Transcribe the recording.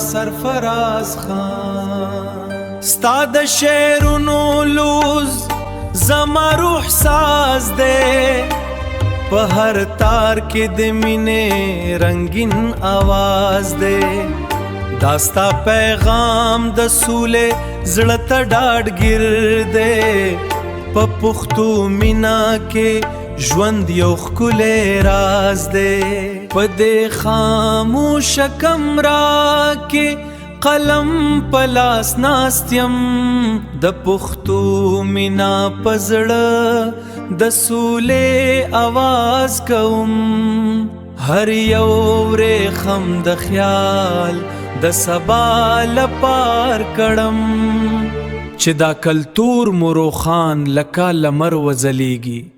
سرفراز خان ستا د شعرونو لوز زما روح ساز دے په هر تار کې د مینې رنگین آواز دے داستا پیغام د سولې زړه ته ډاډ ګیر دے په پښتو مینا کې ژوند یو ښکلی راز دے په دې خاموش کمره کې قلم پلاس ناست یم د پښتو مینا په زړه د سولې آواز کوم هر یو ورېښم د خیال د سبا لپار کړم چې دا کلتور مو روښان لکه لمر وځلیږي